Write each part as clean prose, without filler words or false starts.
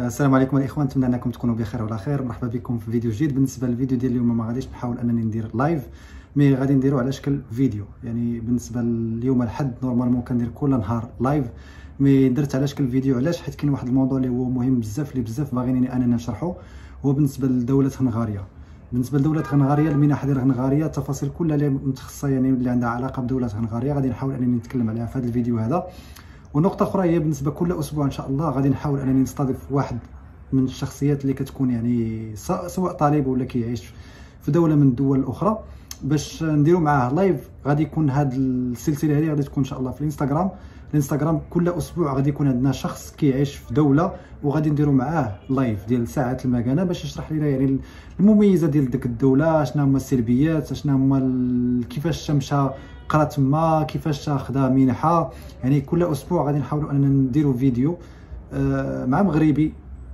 السلام عليكم الاخوان، نتمنى انكم تكونوا بخير وعلى خير. مرحبا بكم في فيديو جديد. بالنسبه للفيديو ديال اليوم ما غاديش نحاول انني ندير لايف، مي غادي نديرو على شكل فيديو. يعني بالنسبه اليوم الحد نورمالمون كندير كل نهار لايف، مي درت على شكل فيديو. علاش؟ حيت كاين واحد الموضوع اللي هو مهم بزاف، اللي بزاف باغيني اننا نشرحه، هو بالنسبه لدوله هنغاريا. بالنسبه لدوله هنغاريا، المنح ديال هنغاريا، التفاصيل كلها اللي متخصصه يعني اللي عندها علاقه بدوله هنغاريا غادي نحاول انني نتكلم عليها في هذا الفيديو هذا. ونقطه اخرى هي بالنسبه كل اسبوع ان شاء الله غادي نحاول انني نستضيف واحد من الشخصيات اللي كتكون يعني سواء طالب ولا كيعيش في دوله من الدول الاخرى، باش نديرو معاه لايف. غادي يكون هاد السلسله هذه غادي تكون ان شاء الله في الانستغرام. كل اسبوع غادي يكون عندنا شخص كيعيش في دوله وغادي نديرو معاه لايف ديال ساعات المكانه، باش يشرح لنا يعني المميزات ديال ديك الدوله، شنو هما السلبيات، شنو هما كيفاش مشى قرا تما، كيفاش خدا منحه. يعني كل اسبوع غادي نحاولوا اننا نديرو فيديو مع مغربي.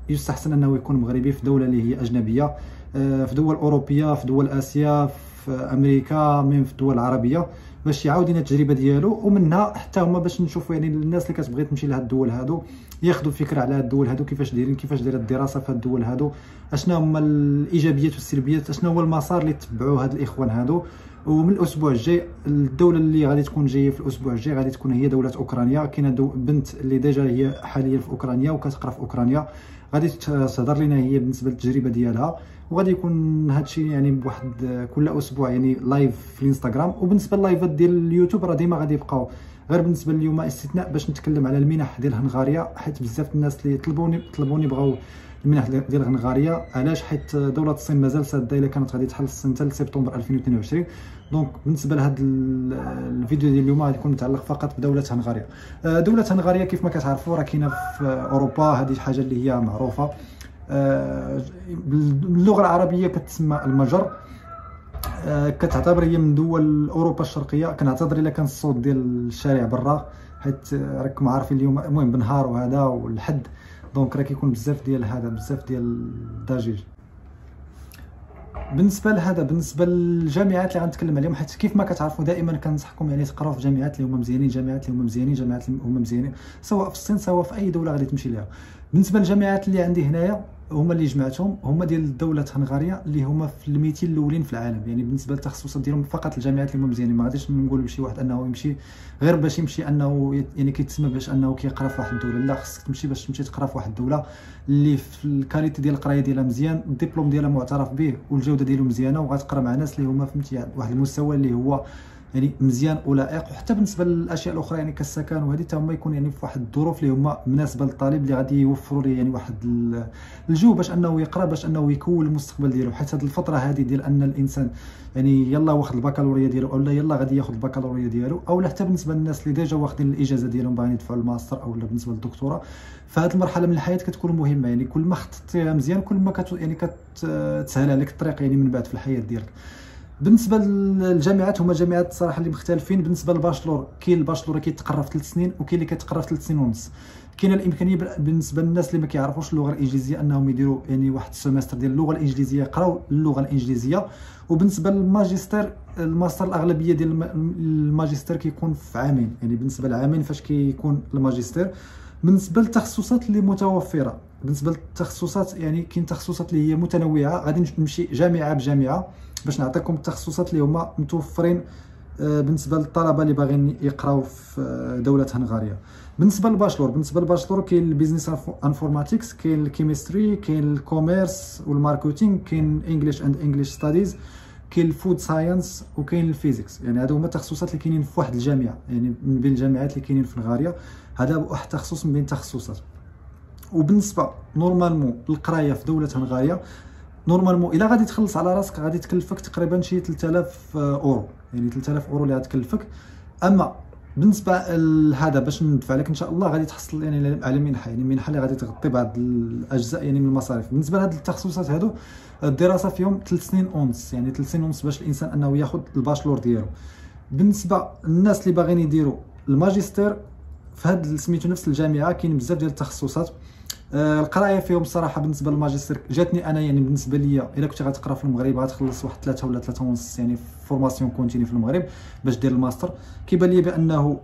يستحسن انه يكون مغربي في دوله اللي هي اجنبيه، في دول اوروبيه، في دول اسيا، في امريكا، من في الدول العربيه، باش يعاود لنا التجربه ديالو، ومنها حتى هما باش نشوفوا يعني الناس اللي كتبغي تمشي لهاد الدول هادو ياخذوا فكره على هاد الدول هادو، كيفاش دايرين، كيفاش دايره الدراسه في هاد الدول هادو، اشنا هما الايجابيات والسلبيات، اشنا هو المسار اللي تبعوه هاد الاخوان هادو. ومن الاسبوع الجاي الدوله اللي غادي تكون جايه في الاسبوع الجاي غادي تكون هي دوله اوكرانيا. كاينه بنت اللي ديجا هي حاليا في اوكرانيا وكتقرا في اوكرانيا، غادي تهضر لنا هي بالنسبه للتجربه ديالها. وغادي يكون هادشي يعني بواحد كل اسبوع يعني لايف في الانستغرام. وبالنسبه لللايفات ديال اليوتيوب راه ديما غادي يبقاو، غير بالنسبه لليوم استثناء باش نتكلم على المنح ديال هنغاريا، حيت بزاف الناس اللي طلبوني بغاو المنح ديال هنغاريا. علاش؟ حيت دوله الصين مازال ساده، الا كانت غادي تخلص حتى سبتمبر 2022. دونك بالنسبه لهذا الفيديو ديال اليوم غادي يكون متعلق فقط بدوله هنغاريا. دوله هنغاريا كيف ما كتعرفوا راه كاينه في اوروبا، هذه حاجه اللي هي معروفه. باللغه العربيه كتسمى المجر. كتعتبر هي من دول اوروبا الشرقيه. كنعتذر الا كان الصوت ديال الشارع برا، حيت راكم عارفين اليوم المهم بنهار وهذا والحد، دونك راه كيكون بزاف ديال الضجيج. بالنسبه للجامعات اللي غنتكلم عليهم، حيت كيف ما كتعرفوا دائما كنصحكم يعني تقراو في جامعات اللي هما مزيانين، جامعات اللي هما مزيانين سواء في الصين سواء في اي دوله غادي تمشي ليها. بالنسبه للجامعات اللي عندي هنايا هما اللي جمعتهم، هما ديال دوله هنغاريا اللي هما في ال 200 الاولين في العالم. يعني بالنسبه للتخصصات ديالهم فقط الجامعات اللي هما مزيانين. ما غاديش نقول لشي واحد انه يمشي غير باش يمشي انه يعني كيتسمى باش انه كيقرا في واحد الدوله. لا، خصك تمشي باش تمشي تقرا في واحد الدوله اللي في الكاليتي ديال القرايه ديالها مزيان، الدبلوم ديالها معترف به والجوده ديالو مزيانه، وغتقرا مع ناس اللي هما فهمتي واحد المستوى اللي هو يعني مزيان ولائق. وحتى بالنسبه للاشياء الاخرى يعني كالسكن وهذه حتى هما يكون يعني في واحد الظروف اللي هما مناسبه للطالب، اللي غادي يوفروا ليه يعني واحد الجو باش انه يقرا، باش انه يكون المستقبل ديالو. حيت هذه الفتره هذه ديال ان الانسان يعني يلا واخد البكالوريا ديالو، او لا يلا غادي ياخذ البكالوريا ديالو، او لا حتى بالنسبه للناس اللي ديجا واخدين الاجازه ديالهم باغيين يدفعوا الماستر، او لا بالنسبه للدكتوراه. فهاد المرحله من الحياه كتكون مهمه، يعني كل ما خططتيها مزيان كل ما يعني كتسهل عليك الطريق يعني من بعد في الحياه ديالك. بالنسبه للجامعات هما جامعات صراحه اللي مختلفين. بالنسبه للباشلور، كاين الباشلور كيتقرا في 3 سنين، وكاين اللي كيتقرا في 3 سنين ونص. كاينه الامكانيه بالنسبه للناس اللي ما كيعرفوش اللغه الانجليزيه انهم يديروا يعني واحد السيمستر ديال اللغه الانجليزيه، يقراو اللغه الانجليزيه. وبالنسبه للماجستير، الماستر الاغلبيه ديال الماجستير كيكون في عامين، يعني بالنسبه لعامين فاش كيكون الماجستير. بالنسبه للتخصصات اللي متوفره، بالنسبه للتخصصات يعني كاين تخصصات اللي هي متنوعه. غادي نمشي جامعه بجامعه باش نعطيكم التخصصات اللي هما متوفرين بالنسبه للطلبه اللي باغيين يقراو في دوله هنغاريا. بالنسبه للباشلور كاين البيزنس انفورماتكس، كاين الكيمستري، كاين الكوميرس والماركتينغ، كاين انجلش اند انجلش ستاديز، كاين الفود ساينس، وكاين الفيزيكس. يعني هادو هما التخصصات اللي كاينين في واحد الجامعه، يعني من بين الجامعات اللي كاينين في هنغاريا. هذا واحد التخصص من بين التخصصات. وبالنسبه نورمالمون القرايه في دوله هنغاريا، نورمالمون الا غادي تخلص على راسك غادي تكلفك تقريبا شي 3000 اورو، يعني 3000 اورو اللي غتكلفك. اما بالنسبه لهذا باش ندفع لك ان شاء الله غادي تحصل يعني على منحه، يعني منحه اللي غادي تغطي بعض الاجزاء يعني من المصاريف. بالنسبه لهاد التخصصات هادو الدراسه فيهم 3 سنين ونص، يعني 3 سنين ونص باش الانسان انه ياخذ الباشلور ديالو. بالنسبه للناس اللي باغيين يديروا الماجستير في هاد سميتو نفس الجامعه كاين بزاف ديال التخصصات. القرايه فيهم الصراحه بالنسبه للماجستير جاتني انا، يعني بالنسبه ليا الا كنتي غتقرا في المغرب غتخلص واحد 3 ولا 3 ونص يعني فورماسيون كونتيني في المغرب باش دير الماستر. كيبان لي بانه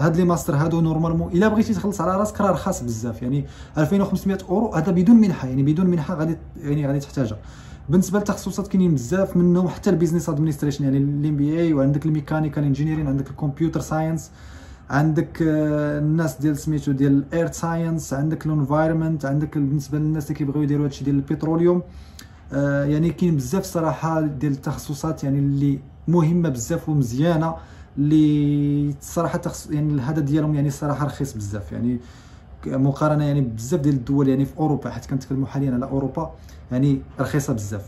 هاد لي ماستر هادو نورمالمون الا بغيتي تخلص على راسك راه رخاص بزاف، يعني 2500 اورو هذا بدون منحه، يعني بدون منحه غادي تحتاجها. بالنسبه للتخصصات كاينين بزاف منهم، حتى البيزنس ادمنستريشن يعني الام بي اي، وعندك الميكانيكال انجينيرين، عندك الكمبيوتر ساينس، عندك الناس ديال سميتو ديال الاير ساينس، عندك الانفايرمنت، عندك بالنسبه للناس اللي كيبغيو يديروا هادشي ديال البتروليوم. يعني كاين بزاف صراحه ديال التخصصات يعني اللي مهمه بزاف ومزيانه، اللي الصراحه يعني الهدف ديالهم يعني الصراحه رخيص بزاف، يعني مقارنه يعني بزاف ديال الدول يعني في اوروبا، حيت كنتكلموا حاليا على اوروبا يعني رخيصه بزاف.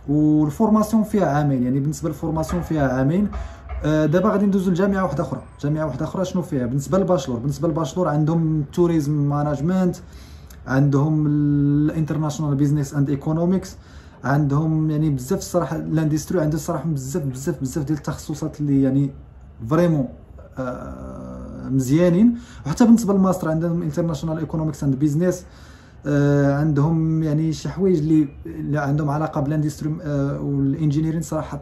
والفورماسيون فيها عامين، يعني بالنسبه للفورماسيون فيها عامين. دابا غادي ندوزو لجامعه واحده اخرى. جامعه واحده اخرى شنو فيها بالنسبه للباشلور؟ بالنسبه للباشلور عندهم توريزم مانجمنت، عندهم الانترناشونال بيزنس اند ايكونومكس، عندهم يعني بزاف الصراحه الاندستري، عندهم الصراحه بزاف ديال التخصصات اللي يعني فريمون مزيانين. وحتى بالنسبه للماستر عندهم انترناشونال ايكونومكس اند بيزنس، عندهم يعني شي حوايج اللي عندهم علاقه بالاندستري والانجينيرين، صراحه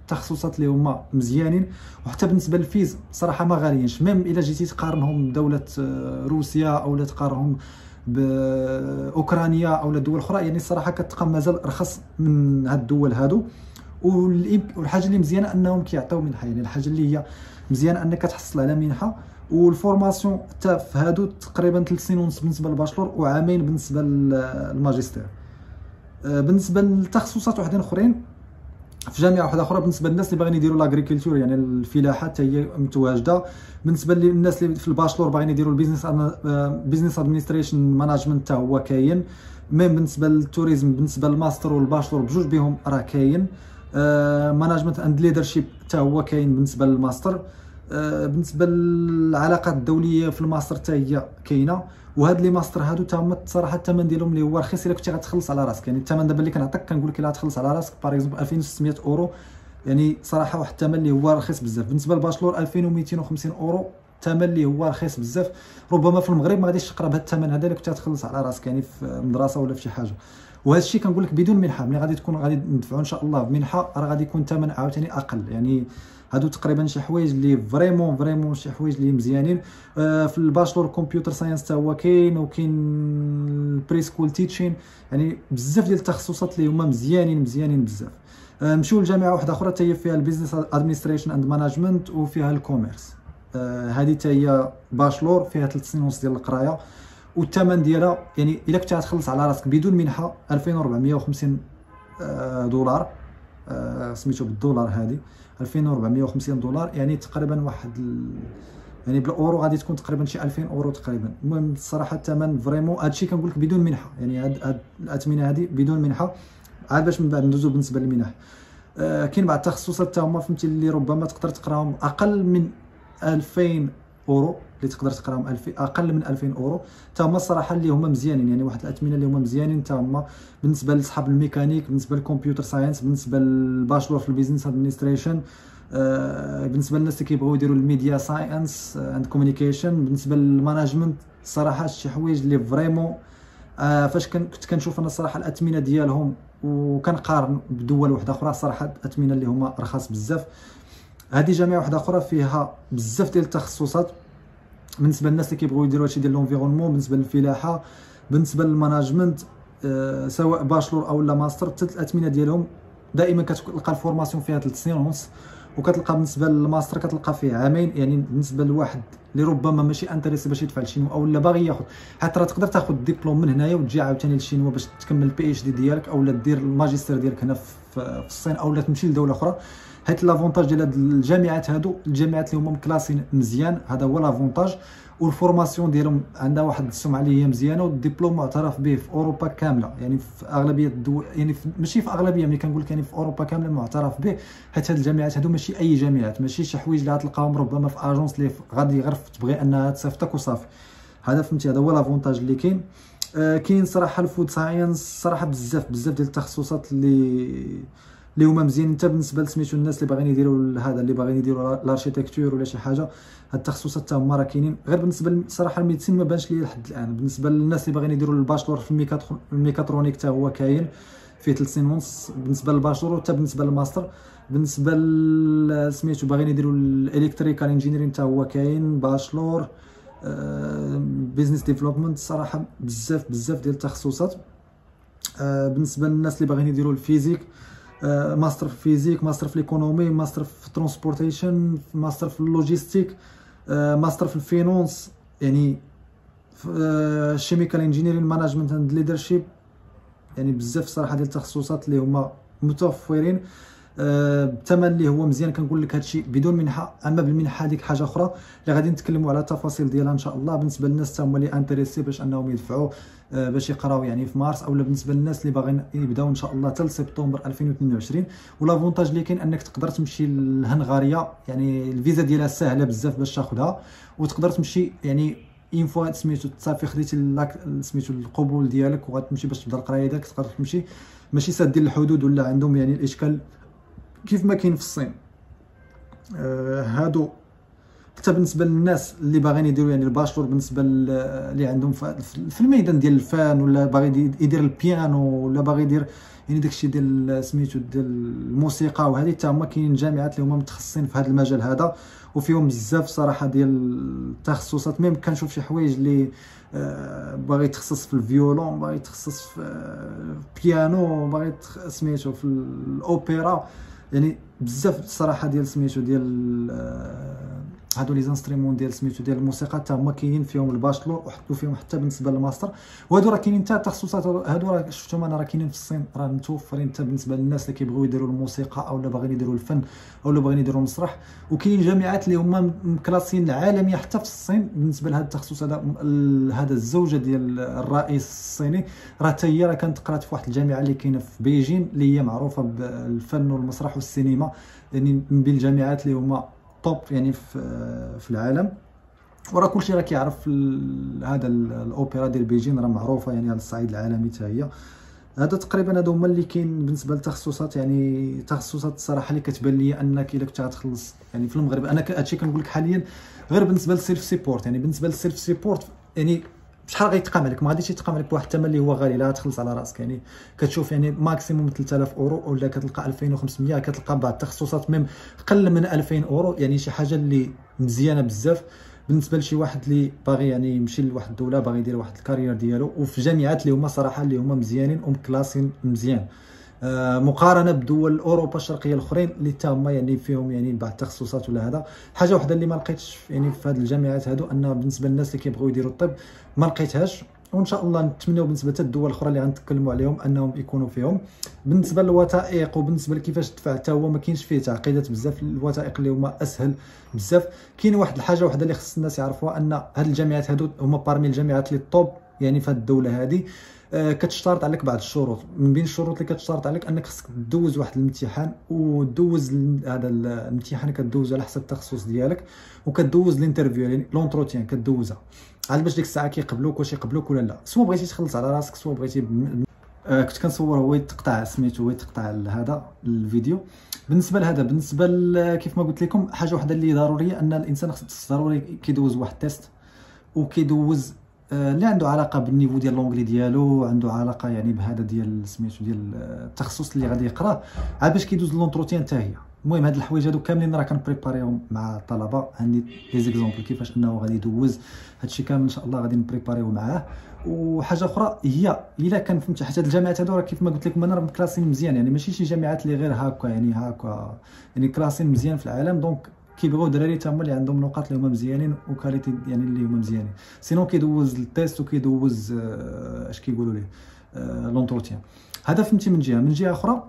التخصصات اللي هما مزيانين. وحتى بالنسبه للفيز صراحه ما غاليينش، ميم الا جيتي تقارنهم بدوله روسيا او لا تقارنهم باوكرانيا او لا دول اخرى، يعني الصراحه كتلقى مازال رخص من هاد الدول هادو. والحاجه اللي مزيانه انهم كيعطيو منحه، يعني الحاجه اللي هي مزيانه انك تحصل على منحه. والفورماسيون حتى في هادو تقريبا 3 سنين ونص بالنسبه للباشلور، وعامين بالنسبه للماجستير. بالنسبه للتخصصات وحدين اخرين في جامعه واحده اخرى، بالنسبه للناس اللي باغيين يديروا لاغريكولتور يعني الفلاحه حتى هي متواجده. بالنسبه للناس اللي في الباشلور باغيين يديروا البيزنس ادمنستريشن مانجمنت حتى هو كاين. ميم بالنسبه للتوريزم بالنسبه للماستر والباشلور بجوج بهم راه كاين. مانجمنت اند ليدرشيب حتى هو كاين بالنسبه للماستر. بالنسبه للعلاقات الدوليه في الماستر حتى هي كاينه. وهاد لي ماستر هادو تا هما الصراحه الثمن ديالهم اللي هو رخيص الا كنتي غتخلص على راسك، يعني الثمن دابا اللي كنعطيك كنقول لك الا غتخلص على راسك باغ اكزومبل 2600 اورو، يعني صراحه واحد الثمن اللي هو رخيص بزاف. بالنسبه للباشلور 2250 اورو، الثمن اللي هو رخيص بزاف. ربما في المغرب ما غاديش تقرا بهذا الثمن هذا الا كنتي غتخلص على راسك يعني في مدرسه ولا في شي حاجه. وهذا الشيء كنقول لك بدون منحه، ملي غادي ندفعوا ان شاء الله بمنحه راه غادي يكون الثمن عاوتاني اقل. يعني هادو تقريبا شي حوايج اللي فريمون شي حوايج اللي مزيانين. في الباشلور كمبيوتر ساينس حتى هو كاين، وكاين البري سكول تيتشين، يعني بزاف ديال التخصصات اللي هما مزيانين بزاف. نمشيو لجامعه واحده اخرى حتى هي فيها البيزنس ادمنستريشن اند مانجمنت، وفيها الكوميرس. هذه حتى هي باشلور فيها 3 سنين ونص ديال القرايه. والثمن ديالها يعني الا كنتي غتخلص على راسك بدون منحه 2450 دولار، سميتو بالدولار هذه 2450 دولار، يعني تقريبا يعني بالاورو غادي تكون تقريبا شي 2000 اورو تقريبا. المهم الصراحه الثمن فريمون هادشي كنقول لك بدون منحه، يعني هاد الاثمنه هذه بدون منحه. عاد باش من بعد ندوزو بالنسبه للمنح، كاين بعض التخصصات حتى هما فهمتي اللي ربما تقدر تقراهم اقل من 2000 اورو، اللي تقدر تقراهم اقل من 2000 اورو حتى هما الصراحه اللي هما مزيانين، يعني واحد الاثمنه اللي هما مزيانين حتى هما. بالنسبه لصحاب الميكانيك، بالنسبه للكمبيوتر ساينس، بالنسبه للباشلور في البيزنس ادمنستريشن، بالنسبه للناس اللي كيبغيو يديروا الميديا ساينس اند كوميونيكيشن، بالنسبه للمانجمنت الصراحه شي حوايج اللي فريمون فاش كنت كنشوف انا الصراحه الاثمنه ديالهم وكنقارن بدول واحده اخرى، صراحه الاثمنه اللي هما رخاص بزاف. هذه جامعه واحده اخرى فيها بزاف ديال التخصصات بالنسبه للناس اللي كيبغيو يديروا هادشي ديال لونفيرونمون، بالنسبه للفلاحه، بالنسبه للماناجمنت، سواء باشلور او لا ماستر. حتى الاثمنه ديالهم دائما كتلقى الفورماسيون فيها 3 سنين ونص، وكتلقى بالنسبه للماستر كتلقى فيه عامين. يعني بالنسبه لواحد اللي ربما ماشي انتريسي باش يدفع للشينوا او لا باغي ياخذ، حتى راه تقدر تاخذ الدبلوم من هنايا وتجي عاوتاني للشينوا باش تكمل البي اتش دي ديالك، او لا دير الماجستير ديالك هنا في الصين، او لا تمشي لدوله اخرى. حيت لافونتاج ديال هاد الجامعات هادو، الجامعات اللي هما مكلاسين مزيان، هذا هو لافونتاج. والفورماسيون ديالهم عندها واحد السمعه اللي هي مزيانه، والدبلوم معترف به في اوروبا كامله، يعني في اغلبيه الدول، يعني ماشي في اغلبيه، ملي كنقول لك يعني في اوروبا كامله معترف به. حيت هاد الجامعات هادو ماشي اي جامعات، ماشي شي حوايج اللي غتلقاهم ربما في اجونس اللي غادي غير تبغي انها تصيفطك وصافي. هذا فهمتي، هذا هو لافونتاج اللي كاين. كاين صراحه الفود ساينس، صراحه بزاف ديال التخصصات اللي هما مزيانين. حتى بالنسبه لسميتو الناس اللي باغيين يديروا هذا، اللي باغيين يديروا لاركيتكتور ولا شي حاجه، هاد التخصصات حتى هما راه كاينين. غير بالنسبه صراحه الميديسين ما بانش لي لحد الان. بالنسبه للناس اللي باغيين يديروا الباشلور في الميكاترونيك حتى هو كاين. فيه 3 سنين ونص بالنسبه للباشلور، وحتى بالنسبه للماستر. بالنسبه سميتو باغيين يديروا الالكتريكال انجينيرين حتى هو كاين باشلور. بيزنس ديفلوبمنت صراحه بزاف ديال التخصصات. بالنسبه للناس اللي باغيين يديروا الفيزيك، ماستر في الفيزيك، ماستر في الايكونومي، ماستر في الترونسبورتيشن، ماستر في اللوجيستيك، ماستر في الفينونس، يعني شيميكال انجينيرين، مانجمنت اند ليدرشيب. يعني بزاف صراحه ديال التخصصات اللي هما متوفرين بثمن اللي هو مزيان. كنقول لك هادشي بدون منحه، اما بالمنحه هذيك حاجه اخرى اللي غادي نتكلموا على التفاصيل ديالها ان شاء الله. بالنسبه للناس حتى هما اللي انتريسي باش انهم يدفعوا باش يقراو يعني في مارس، اولا بالنسبه للناس اللي باغيين يبداو ان شاء الله حتى سبتمبر 2022. ولافونتاج اللي كاين انك تقدر تمشي لهنغاريا، يعني الفيزا ديالها سهله بزاف باش تاخذها، وتقدر تمشي يعني اون فوا سميتو صافي خديتي سميتو القبول ديالك وغتمشي باش تبدا القرايه ديالك، تقدر تمشي. ماشي سادين الحدود ولا عندهم يعني الاشكال كيف ما كاين في الصين. هادو حتى بالنسبه للناس اللي باغيين يديروا يعني الباشلور، بالنسبه اللي عندهم في الميدان ديال الفن، ولا باغي يدير البيانو، ولا باغي يدير يعني داكشي ديال سميتو ديال الموسيقى، وهذه حتى هما كاينين جامعات اللي هما متخصصين في هذا المجال هذا، وفيهم بزاف صراحه ديال التخصصات. ميم كنشوف شي حوايج اللي باغي يتخصص في الفيولون، باغي يتخصص في بيانو، باغي سميتو في الاوبرا، يعني بزاف الصراحه ديال سميتو ديال هادو لي زانستريمون ديال سميتو ديال الموسيقى حتى هما كاينين فيهم الباشلور، وحطوا فيهم حتى بالنسبه للماستر. وهادو راه كاينين حتى التخصصات هادو راه شفتهم انا راه كاينين في الصين، راه متوفرين حتى بالنسبه للناس اللي كيبغيو يديروا الموسيقى، اولا باغيين يديروا الفن، اولا باغيين يديروا المسرح. وكاينين جامعات اللي هما مكلاسين عالميه حتى في الصين بالنسبه لهذا التخصص هذا. هذا الزوجه ديال الرئيس الصيني راه حتى هي راه كانت قرات في واحد الجامعه اللي كاينه في بيجين، اللي هي معروفه بالفن والمسرح والسينما، يعني من بين الجامعات اللي هما توب يعني في العالم. وراه كلشي راه كيعرف هذا الاوبرا ديال بيجين راه معروفه يعني على الصعيد العالمي حتى هي. هذا تقريبا هادو هما اللي كاين بالنسبه للتخصصات. يعني تخصصات الصراحه اللي كتبان لي انك الا كنت غتخلص يعني في المغرب، انا هادشي كنقول لك حاليا غير بالنسبه للسيلف سيبورت. يعني بالنسبه للسيلف سيبورت يعني شحال غيتقام عليك؟ ما غاديش يتقام عليك بواحد الثمن اللي هو غالي، لا تخلص على راسك. يعني كتشوف يعني ماكسيموم 3000 اورو، ولا كتلقى 2500، كتلقى بعض التخصصات ميم قل من 2000 اورو. يعني شي حاجه اللي مزيانه بزاف بالنسبه لشي واحد اللي باغي يعني يمشي لواحد الدوله، باغي يدير واحد الكارير ديالو، وفي جامعات اللي هما صراحه اللي هما مزيانين ومكلاسين مزيان، مقارنه بدول اوروبا الشرقيه الاخرين اللي حتى هما يعني فيهم يعني بعض التخصصات ولا هذا. حاجه وحده اللي ما لقيتش يعني في هذه الجامعات هادو، ان بالنسبه للناس اللي كيبغيو يديروا الطب ما لقيتهاش، وان شاء الله نتمنوا بالنسبه حتى الدول الاخرى اللي غنتكلموا عليهم انهم يكونوا فيهم. بالنسبه للوثائق وبالنسبه لكيفاش تدفع حتى هو ما كاينش فيه تعقيدات بزاف. الوثائق اللي هما اسهل بزاف. كاين واحد الحاجه وحده اللي خص الناس يعرفوها، ان هاد الجامعات هادو هما بارمي الجامعات اللي طوب يعني في هاد الدوله هذه. كتشترط عليك بعض الشروط. من بين الشروط اللي كتشترط عليك انك خصك تدوز واحد الامتحان، ودوز هذا الامتحان كدوزو على حسب التخصص ديالك، وكدوز الانترفيو يعني لونتروتيان كدوزها عاد باش ديك الساعه كيقبلوك واش يقبلوك ولا لا. سوا بغيتي تخلص على راسك، سوا بغيتي كنت كنصور هو يتقطع سميتو هو يتقطع هذا الفيديو. بالنسبه لهذا، بالنسبه كيف ما قلت لكم حاجه وحده اللي ضروريه، ان الانسان خص ضروري كيدوز واحد التيست، وكيدوز اللي عنده علاقه بالنيفو ديال لونغلي ديالو، عنده علاقه يعني بهذا ديال سميتو ديال التخصص اللي غادي يقراه، عاد باش كيدوز لونتروتيان حتى هي. المهم هاد الحوايج هادو كاملين راه كنبريباريهم مع الطلبه. عندي لي زيكزامبل كيفاش انه غادي يدوز هادشي كامل ان شاء الله غادي نبريباريو معاه. وحاجه اخرى هي الا كان فهمتي حتى هاد الجامعات هادو راه كيف ما قلت لكم انا راه كلاسين مزيان، يعني ماشي شي جامعات اللي غير هكا يعني هكا، يعني كلاسين مزيان في العالم. دونك كيبغيو الدراري تا هما اللي عندهم نقاط اللي هما مزيانين وكاليتي يعني اللي هما مزيانين، سينو كيدوز التيست وكيدوز اش كيقولوا ليه لونتروتيان. هذا فهمتي من جهه. من جهه اخرى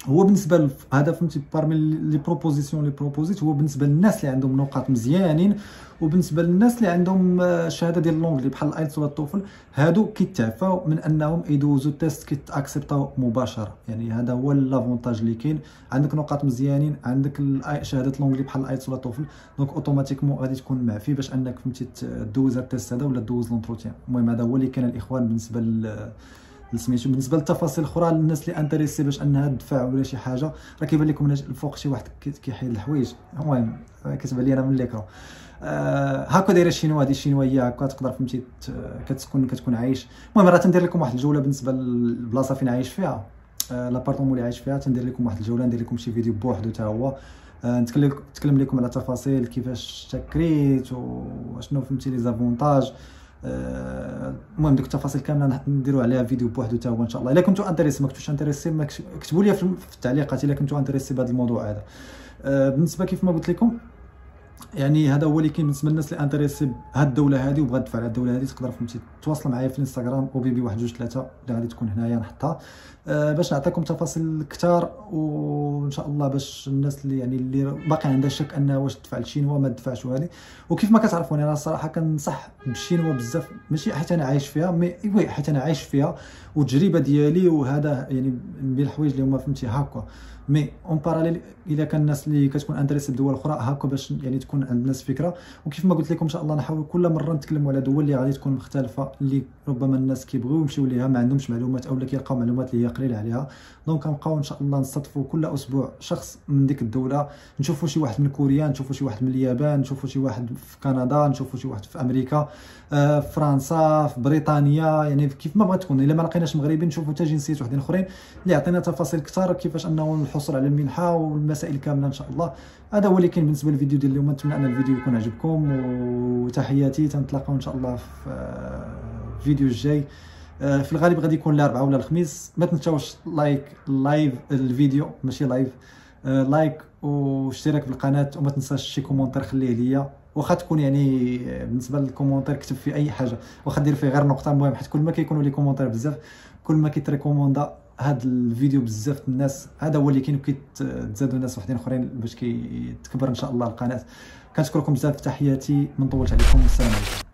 هو بالنسبه هذا فهمتي بارمي لي بروبوزيسيون لي بروبوزيت، هو بالنسبه للناس اللي عندهم نقاط مزيانين، وبالنسبه للناس اللي عندهم الشهاده ديال اللونغلي بحال الايلتس ولا التوفل، هادو كيتعفاو من انهم يدوزوا التيست كيتاكسبطاو مباشره. يعني هذا هو لافونتاج اللي كاين. عندك نقاط مزيانين، عندك شهاده اللونغلي بحال الايلتس ولا التوفل، دونك اوتوماتيكمون غادي تكون معفي باش انك فهمتي دوز التيست هذا ولا دوز لونتروتيان. المهم هذا هو اللي كان الاخوان بالنسبه سميتو. بالنسبه للتفاصيل الاخرى للناس اللي انتريسي باش انها تدفع ولا شي حاجه، راه كيبان لكم الفوق شي واحد كيحيد الحوايج. المهم كتبان لي انا من ليكرو هاكا دايره الشينوا. هذه الشينوا هي هكا تقدر فهمتي كتكون عايش. المهم راه تندير لكم واحد الجوله بالنسبه للبلاصه فين عايش فيها. لابارطومون اللي عايش فيها، تندير لكم واحد الجوله، ندير لكم شي فيديو بوحدو حتى هو، نتكلم لكم على تفاصيل كيفاش شكريت وشنو فهمتي لي زافونتاج. المهم ديك التفاصيل كامله نديروا عليها فيديو بوحدو حتى هو ان شاء الله. الا كنتو انتريسي ما كنتوش انتريسي كتبوا لي في التعليقات الا كنتو انتريسي بهذا الموضوع هذا. بالنسبه كيف ما قلت لكم يعني هذا هو اللي كاين بالنسبه للناس اللي انتريسي بهاد الدوله هذه وبغات تدفع على الدوله هذه. تقدر فهمتي تواصل معايا في الانستغرام وبيبي 1 2 3 اللي غادي تكون هنايا نحطها باش نعطيكم تفاصيل كثار، وان شاء الله باش الناس اللي يعني اللي باقي عندها شك انها واش تدفع للشينوا ما تدفعش. وهذه وكيف ما كتعرفوني انا الصراحه كنصح بالشينوا بزاف، ماشي حيت انا عايش فيها وي حيت انا عايش فيها والتجربه ديالي وهذا يعني من الحوايج اللي هما فهمتي هكا. مي اون باراليل الا كان الناس اللي كتكون انتريسي بدول اخرى هكا باش يعني تكون عند الناس فكره. وكيف ما قلت لكم ان شاء الله نحاول كل مره نتكلموا على دول اللي غادي تكون مختلفه، اللي ربما الناس كيبغيو يمشيو ليها ما عندهمش معلومات اولا كيلقاو معلومات اللي هي قليله عليها. دونك غنبقاو ان شاء الله نستضيفوا كل اسبوع شخص من ديك الدوله، نشوفوا شي واحد من كوريا، نشوفوا شي واحد من اليابان، نشوفوا شي واحد في كندا، نشوفوا شي واحد في امريكا، في فرنسا، في بريطانيا، يعني كيف ما بغات تكون. الا ما لقيناش مغربي نشوفوا حتى جنسيات وحدين اخرين اللي يعطينا تفاصيل اكثر كيفاش انه الحصول على المنحه والمسائل كامله ان شاء الله. هذا هو اللي كاين بالنسبه للفيديو ديال اليوم. نتمنى ان الفيديو يكون عجبكم وتحياتي، تنتلاقاو ان شاء الله في الفيديو الجاي. في الغالب غادي يكون الاربعاء ولا الخميس. ما تنساوش لايف الفيديو ماشي لايف، لايك واشتراك في القناه، وما تنساش شي كومونتير خليه ليا، واخا تكون يعني بالنسبه للكومونتير كتب فيه اي حاجه، واخا دير فيه غير نقطه. المهم حيت كل ما كيكونوا لي كومونتير بزاف كل ما كيتريكوموندا هذا الفيديو بزاف الناس. هذا هو اللي كاين، وكيتزادوا ناس وحدين اخرين باش كيتكبر ان شاء الله القناه. كنشكركم بزاف، تحياتي، من طولت عليكم، والسلام عليكم.